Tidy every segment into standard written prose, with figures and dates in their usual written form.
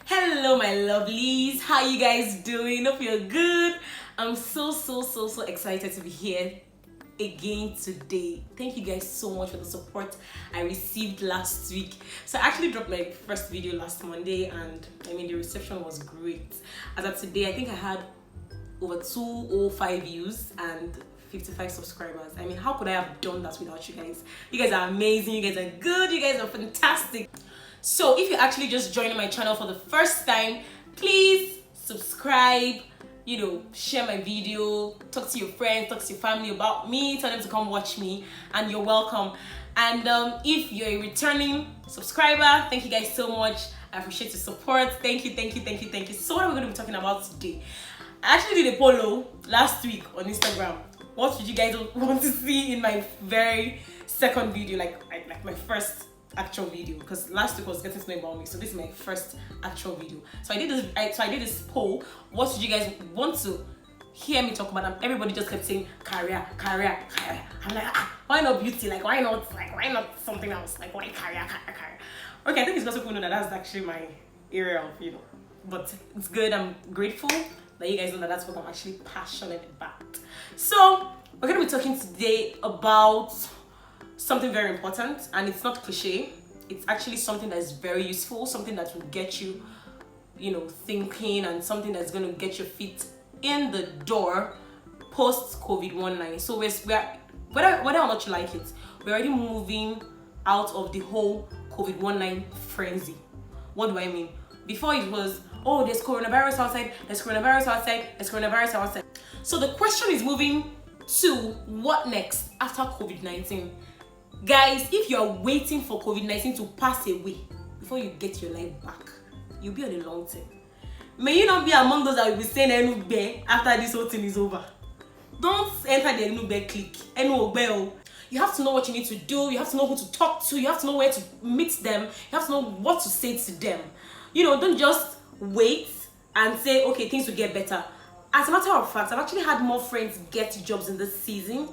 Hello my lovelies, how you guys doing? Hope you're good. I'm so excited to be here again today. Thank you guys so much for the support I received last week. So I actually dropped my first video last Monday, and the reception was great. As of today, I think I had over 205 views and 55 subscribers. How could I have done that without you guys? You guys are amazing, you guys are good, you guys are fantastic. So if you're actually just joining my channel for the first time, please subscribe, share my video, talk to your friends, talk to your family about me, tell them to come watch me, and you're welcome. And if you're a returning subscriber, thank you guys so much. I appreciate your support. Thank you. So what are we going to be talking about today? I actually did a poll last week on Instagram. What would you guys want to see in my very second video, like my first actual video? Because last week was getting to know about me, so this is my first actual video. So I did this poll. What would you guys want to hear me talk about? And everybody just kept saying career. I'm like, why not beauty? Why not something else? Why career? Okay, I think it's because people know that that's actually my area of but it's good. I'm grateful that you guys know that that's what I'm actually passionate about. So we're gonna be talking today about something very important, and it's not cliche. It's actually something that's very useful, something that will get you, thinking, and something that's going to get your feet in the door post COVID-19. So we're whether or not you like it, we're already moving out of the whole COVID-19 frenzy. What do I mean? Before it was, oh, there's coronavirus outside. So the question is moving to what next after COVID-19. Guys, if you're waiting for COVID-19 to pass away before you get your life back, you'll be on a long term. May you not be among those that will be saying Enugbe after this whole thing is over. Don't enter the Enugbe clique. Enugbe. You have to know what you need to do. You have to know who to talk to. You have to know where to meet them. You have to know what to say to them. Don't just wait and say, okay, things will get better. As a matter of fact, I've actually had more friends get jobs in this season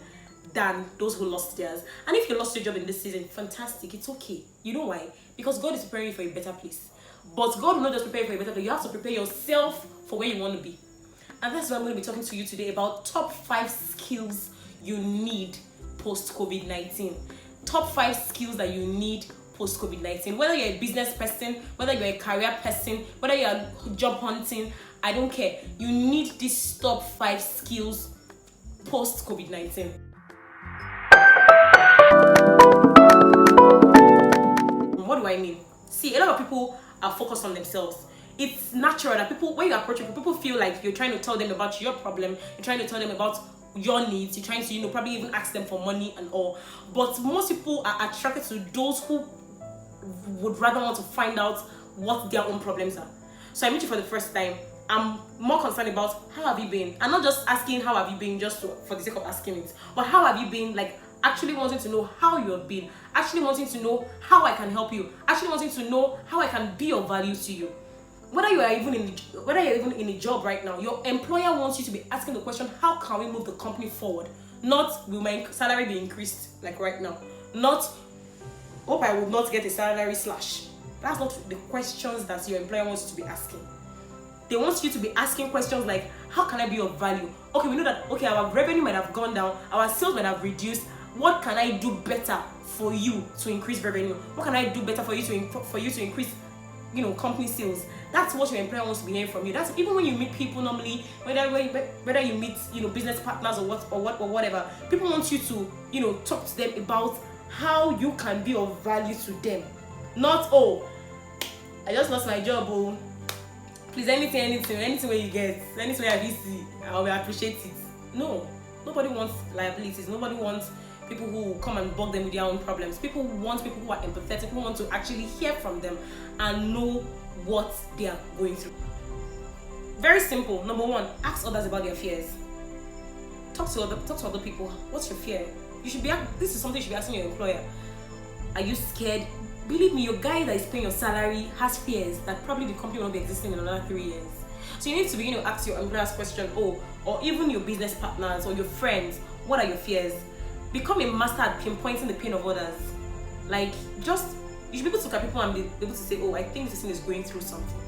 than those who lost theirs. And if you lost your job in this season, fantastic, it's okay. You know why? Because God is preparing you for a better place. But God will not just prepare you for a better place, you have to prepare yourself for where you want to be. And that's why I'm going to be talking to you today about top 5 skills you need post COVID-19. Top 5 skills that you need post COVID-19. Whether you're a business person, whether you're a career person, whether you're job hunting, I don't care. You need these top 5 skills post COVID-19. What do I mean? See, a lot of people are focused on themselves. It's natural that when you approach people feel like you're trying to tell them about your problem, you're trying to tell them about your needs, you're trying to, probably even ask them for money and all. But most people are attracted to those who would rather want to find out what their own problems are. So I meet you for the first time. I'm more concerned about how have you been, and not just asking how have you been just for the sake of asking it, but how have you been, actually wanting to know how you have been, actually wanting to know how I can help you, actually wanting to know how I can be of value to you. Whether you're even in a job right now, your employer wants you to be asking the question, how can we move the company forward? Not, will my salary be increased like right now? Not, hope I will not get a salary slash. That's not the questions that your employer wants you to be asking. They want you to be asking questions like, how can I be of value? Okay, we know that, okay, our revenue might have gone down, our sales might have reduced. What can I do better for you to increase revenue? What can I do better for you to increase, company sales? That's what your employer wants to be hearing from you. That's even when you meet people normally, whether you meet, business partners or whatever. People want you to, talk to them about how you can be of value to them. Not, oh, I just lost my job, oh, please anything where you get, anything where I see, I will appreciate it. No, nobody wants liabilities. Nobody wants people who come and bug them with their own problems. People want people who are empathetic, who want to actually hear from them and know what they are going through. Very simple. Number 1, ask others about their fears. Talk to other people. What's your fear? This is something you should be asking your employer. Are you scared? Believe me, your guy that is paying your salary has fears that probably the company will not be existing in another 3 years. So you need to begin to ask your employers question, or even your business partners or your friends, what are your fears? Become a master at pinpointing the pain of others. You should be able to look at people and be able to say, oh, I think this thing is going through something.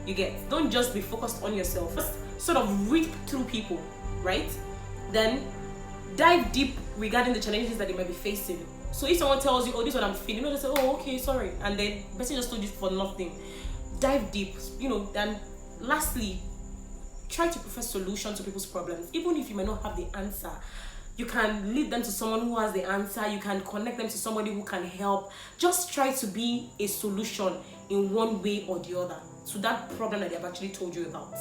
You get? Don't just be focused on yourself. Just sort of read through people, right? Then dive deep regarding the challenges that they might be facing. So if someone tells you, oh, this is what I'm feeling, just say, oh, okay, sorry, and then the person just told you for nothing. Dive deep, then lastly, try to prefer solutions to people's problems. Even if you may not have the answer, you can lead them to someone who has the answer. You can connect them to somebody who can help. Just try to be a solution in one way or the other to that problem that they've actually told you about.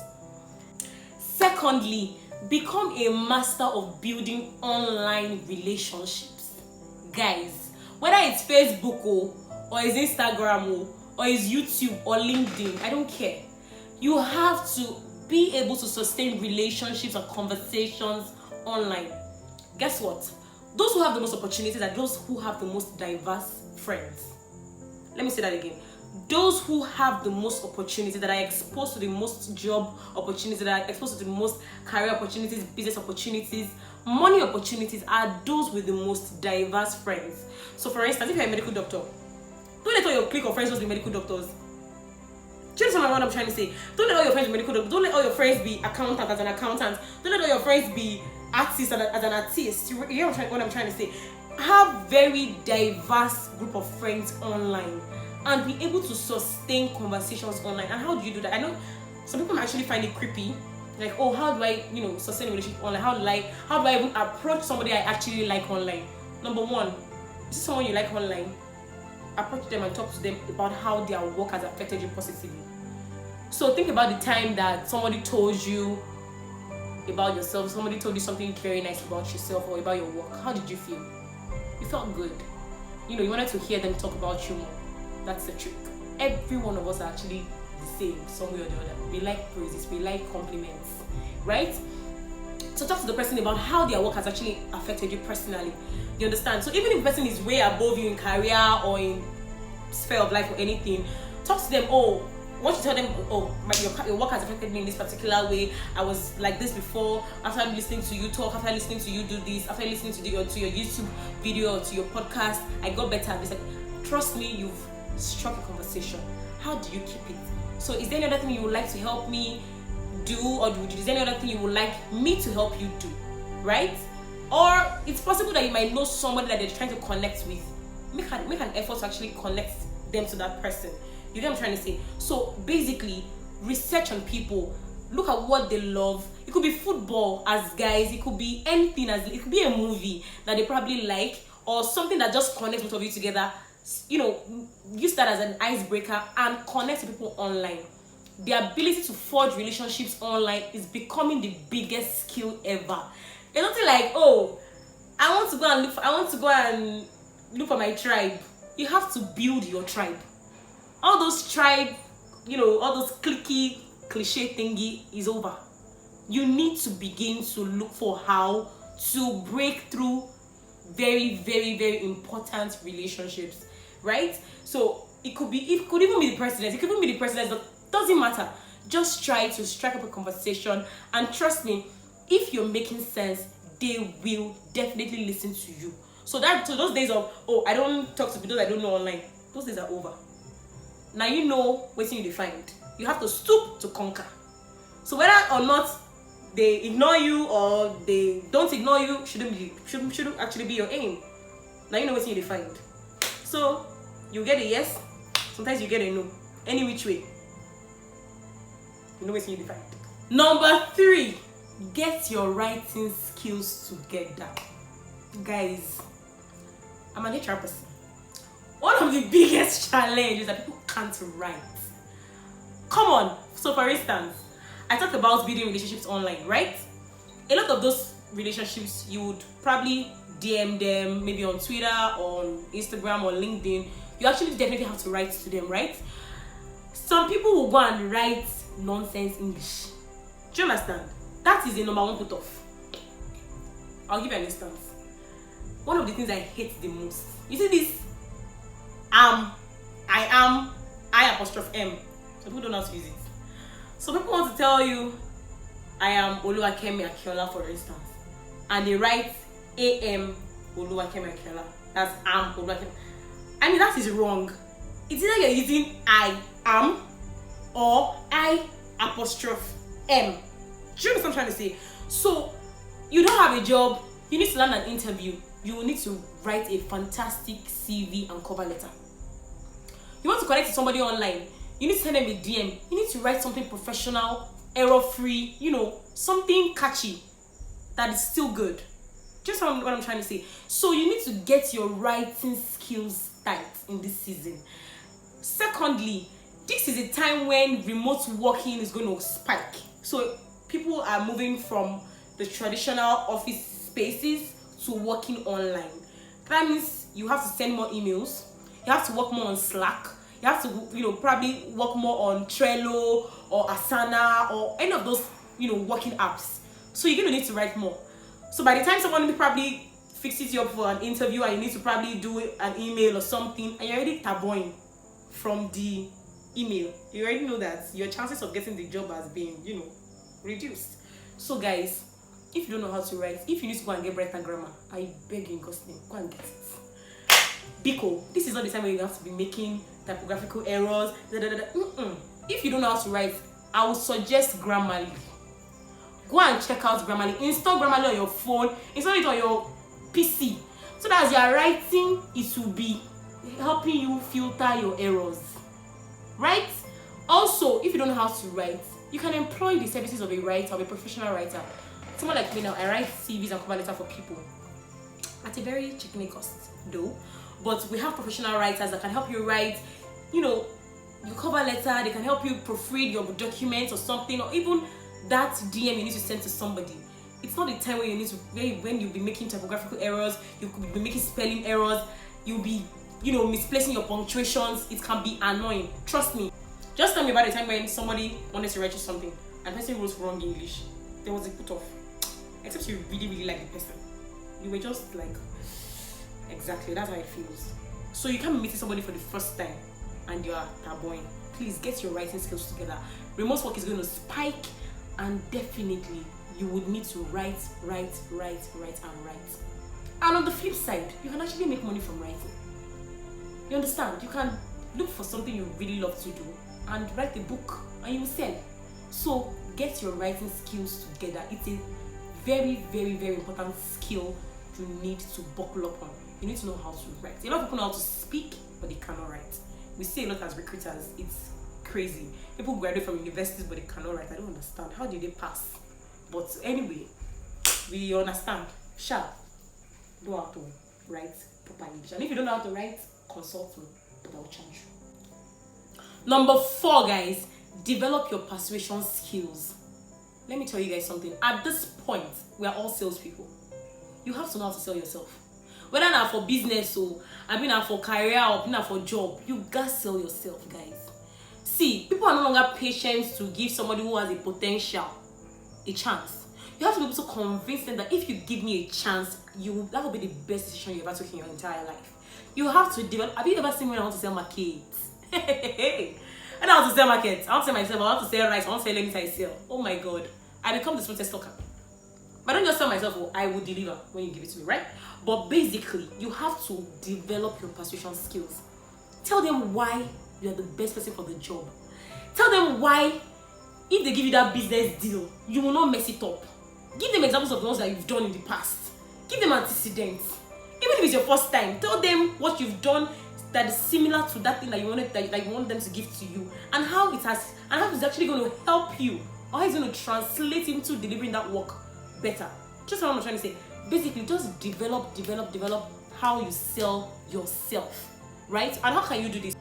Secondly, become a master of building online relationships. Guys, whether it's Facebook or it's Instagram or it's YouTube or LinkedIn, I don't care. You have to be able to sustain relationships or conversations online. Guess what? Those who have the most opportunities are those who have the most diverse friends. Let me say that again. Those who have the most opportunities, that are exposed to the most job opportunities, that are exposed to the most career opportunities, business opportunities, money opportunities, are those with the most diverse friends. So for instance, if you're a medical doctor, don't let all your clique of friends just be medical doctors. Do you understand what I'm trying to say? Don't let all your friends be medical doctors. Don't let all your friends be accountant as an accountant. Don't let all your friends be artist as an artist. You hear what I'm trying to say? Have very diverse group of friends online and be able to sustain conversations online. And how do you do that? I know some people might actually find it creepy. Like, oh, how do I, sustain a relationship online? How do I even approach somebody I actually like online? Number one, this is someone you like online. Approach them and talk to them about how their work has affected you positively. So think about the time that somebody told you about yourself, somebody told you something very nice about yourself or about your work. How did you feel? You felt good. You wanted to hear them talk about you more. That's the trick. Every one of us are actually the same, some way or the other. We like praises, we like compliments, right? So talk to the person about how their work has actually affected you personally. You understand? So even if the person is way above you in career or in sphere of life or anything, talk to them. Oh, once you tell them, oh, your work has affected me in this particular way. I was like this before. After listening to you talk, after listening to you do this, after listening to your YouTube video or to your podcast, I got better at this. Like, trust me, you've struck a conversation. How do you keep it? So is there any other thing you would like to help me do, or is there any other thing you would like me to help you do, right? Or it's possible that you might know somebody that they're trying to connect with. Make an effort to actually connect them to that person. You get what I'm trying to say? So basically, research on people. Look at what they love. It could be football as guys. It could be anything it could be a movie that they probably like, or something that just connects both of you together. Use that as an icebreaker and connect to people online. The ability to forge relationships online is becoming the biggest skill ever. It's nothing like, oh, I want to go and look for my tribe. You have to build your tribe. All those tribe, all those cliquey, cliche thingy is over. You need to begin to look for how to break through very, very, very important relationships, right? So it could even be the president. It could even be the president. But doesn't matter. Just try to strike up a conversation, and trust me, if you're making sense, they will definitely listen to you. So those days of, oh, I don't talk to people I don't know online, those days are over. Now you know what you define. You have to stoop to conquer. So whether or not they ignore you or they don't ignore you shouldn't actually be your aim. Now you know what you defined. So you get a yes, sometimes you get a no. Any which way. You know what you defined. Number 3, get your writing skills together. Guys, I'm an HR person. One of the biggest challenges is that people can't write. Come on. So for instance, I talked about building relationships online, right? A lot of those relationships, you would probably DM them, maybe on Twitter, on Instagram, or LinkedIn. You actually definitely have to write to them, right? Some people will go and write nonsense English. Do you understand? That is the number one put off. I'll give you an instance. One of the things I hate the most. You see this? I am, I''M. Some people don't know how to use it. So people want to tell you, I am Kemi Akinola, for instance. And they write AM Kemi Akinola. That's Kemi. I mean, that is wrong. It's either you're using I am or I apostrophe M. Do you understand what I'm trying to say? So you don't have a job, you need to learn an interview, you will need to write a fantastic CV and cover letter. You want to connect to somebody online, you need to send them a DM, you need to write something professional, error-free, something catchy that is still good. Just what I'm trying to say. So you need to get your writing skills tight in this season. Secondly, this is a time when remote working is going to spike. So people are moving from the traditional office spaces to working online. That means you have to send more emails, you have to work more on Slack, you have to probably work more on Trello or Asana or any of those working apps. So you're going to need to write more. So by the time someone probably fixes you up for an interview and you need to probably do an email or something, and you're already taboing from the email, you already know that your chances of getting the job has been reduced. So guys, if you don't know how to write, if you need to go and get better grammar, I beg you in God's name, go and get it. Biko, this is not the time where you have to be making typographical errors. If you don't know how to write, I would suggest Grammarly. Go and check out Grammarly. Install Grammarly on your phone, install it on your PC, so that as you are writing, it will be helping you filter your errors, right? Also, if you don't know how to write, you can employ the services of a writer, of a professional writer. Someone like me now, I write CVs and cover letter for people at a very cheap cost though, but we have professional writers that can help you write your cover letter. They can help you proofread your documents or something, or even that DM you need to send to somebody. It's not the time when when you'll be making typographical errors, you could be making spelling errors, you'll be misplacing your punctuations. It can be annoying, trust me. Just tell me about the time when somebody wanted to write you something and the person wrote wrong English. There was a put off, except you really really like the person. You were just like, exactly, that's how it feels. So you can't be meeting somebody for the first time and you are taboing. Please get your writing skills together. Remote work is going to spike, and definitely you would need to write. And on the flip side, you can actually make money from writing. You understand? You can look for something you really love to do and write a book and you will sell. So get your writing skills together. It's a very, very, very important skill you need to buckle up on. You need to know how to write. A lot of people know how to speak, but they cannot write. We see a lot as recruiters. It's crazy. People graduate from universities, but they cannot write. I don't understand. How did they pass? But anyway, we understand. Know how to write proper English. And if you don't know how to write, consult me, but I'll charge you. Number 4, guys, develop your persuasion skills. Let me tell you guys something. At this point, we are all salespeople. You have to know how to sell yourself. Whether now for business or now for career or now for job, you gotta sell yourself, guys. See, people are no longer patient to give somebody who has a potential a chance. You have to be able to convince them that if you give me a chance, that will be the best decision you ever took in your entire life. You have to develop. Have you ever seen me when I want to sell markets? When I want to sell markets, I want to sell myself, I want to sell rice, I want to sell anything I sell. Oh my god, I become the smartest talker. But I don't just tell myself, oh, I will deliver when you give it to me, right? But basically, you have to develop your persuasion skills. Tell them why you are the best person for the job. Tell them why, if they give you that business deal, you will not mess it up. Give them examples of the ones that you've done in the past. Give them antecedents. Even if it's your first time, tell them what you've done that is similar to that thing that you want them to give to you, and how it's actually going to help you, or how it's going to translate into delivering that work better. Just what I'm trying to say. Basically, just develop how you sell yourself, right? And how can you do this?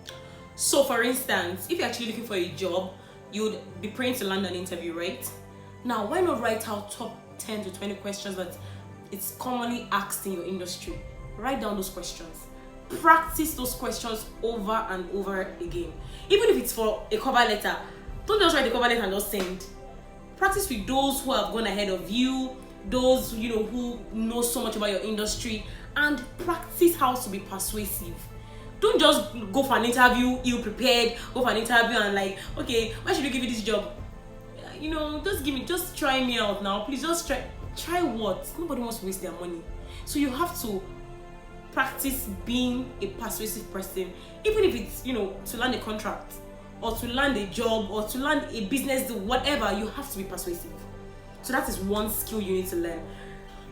So for instance, if you're actually looking for a job, you would be praying to land an interview, right? Now, why not write out top 10 to 20 questions that it's commonly asked in your industry? Write down those questions. Practice those questions over and over again. Even if it's for a cover letter, don't just write the cover letter and just send. Practice with those who have gone ahead of you, those who know so much about your industry, and practice how to be persuasive. Don't just go for an interview ill-prepared, go for an interview and like, okay, why should we give you this job? Just try me out now. Please just try. Try what? Nobody wants to waste their money. So you have to practice being a persuasive person, even if it's, to land a contract or to land a job, or to land a business deal, whatever, you have to be persuasive. So that is one skill you need to learn.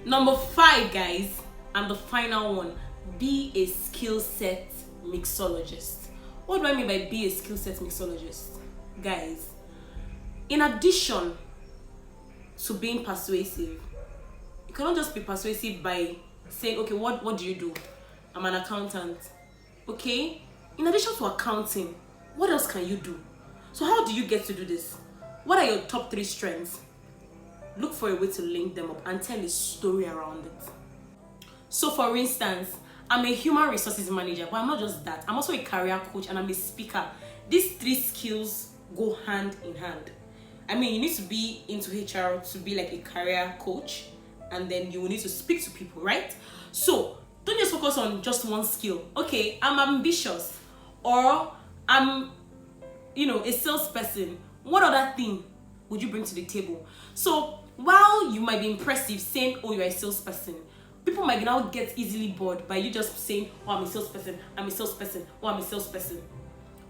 Number 5, guys, and the final one, be a skill set mixologist. What do I mean by be a skill set mixologist? Guys, in addition to being persuasive, you cannot just be persuasive by saying, okay, what do you do? I'm an accountant. Okay? In addition to accounting, what else can you do? So how do you get to do this? What are your top 3 strengths? Look for a way to link them up and tell a story around it. So for instance, I'm a human resources manager, but I'm not just that. I'm also a career coach and I'm a speaker. These 3 skills go hand in hand. I mean, you need to be into HR to be like a career coach, and then you will need to speak to people, right? So don't just focus on just one skill. Okay, I'm ambitious, or I'm, a salesperson. What other thing would you bring to the table? So while you might be impressive saying, oh, you're a salesperson, people might now get easily bored by you just saying, oh, I'm a salesperson, I'm a salesperson, oh, I'm a salesperson.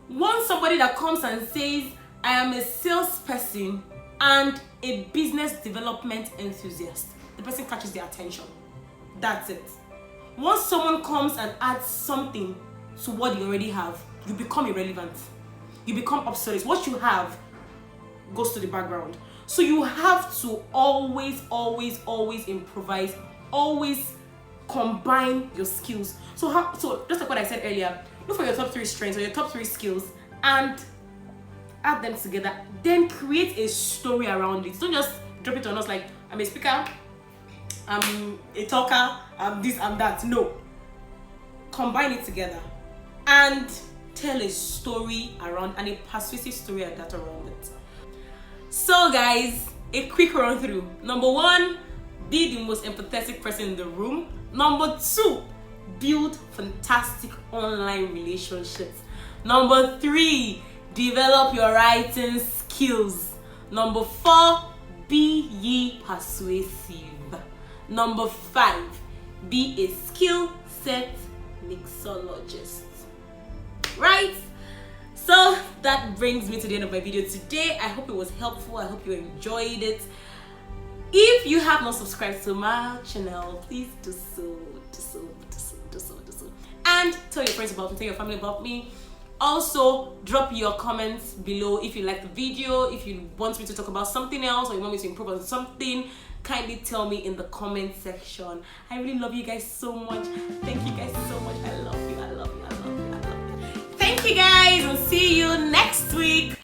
Want somebody that comes and says, I am a salesperson and a business development enthusiast. The person catches their attention. That's it. Once someone comes and adds something to what you already have, you become irrelevant. You become obsolete. What you have goes to the background. So you have to always improvise, always combine your skills. So just like what I said earlier, look for your top 3 strengths or your top 3 skills and add them together. Then create a story around it. Don't just drop it on us like, I'm a speaker, I'm a talker, I'm this, I'm that. No. Combine it together and tell a story around, and a persuasive story and that around it. So guys, a quick run through. Number 1, be the most empathetic person in the room. Number 2, build fantastic online relationships. Number 3, develop your writing skills. Number 4, be ye persuasive. Number 5, be a skill set mixologist. Right? So that brings me to the end of my video today. I hope it was helpful. I hope you enjoyed it. If you have not subscribed to my channel, please do so. And tell your friends about me, tell your family about me. Also, drop your comments below if you like the video, if you want me to talk about something else, or you want me to improve on something. Kindly tell me in the comment section. I really love you guys so much. Thank you guys so much. I love you. Thank you guys, and see you next week.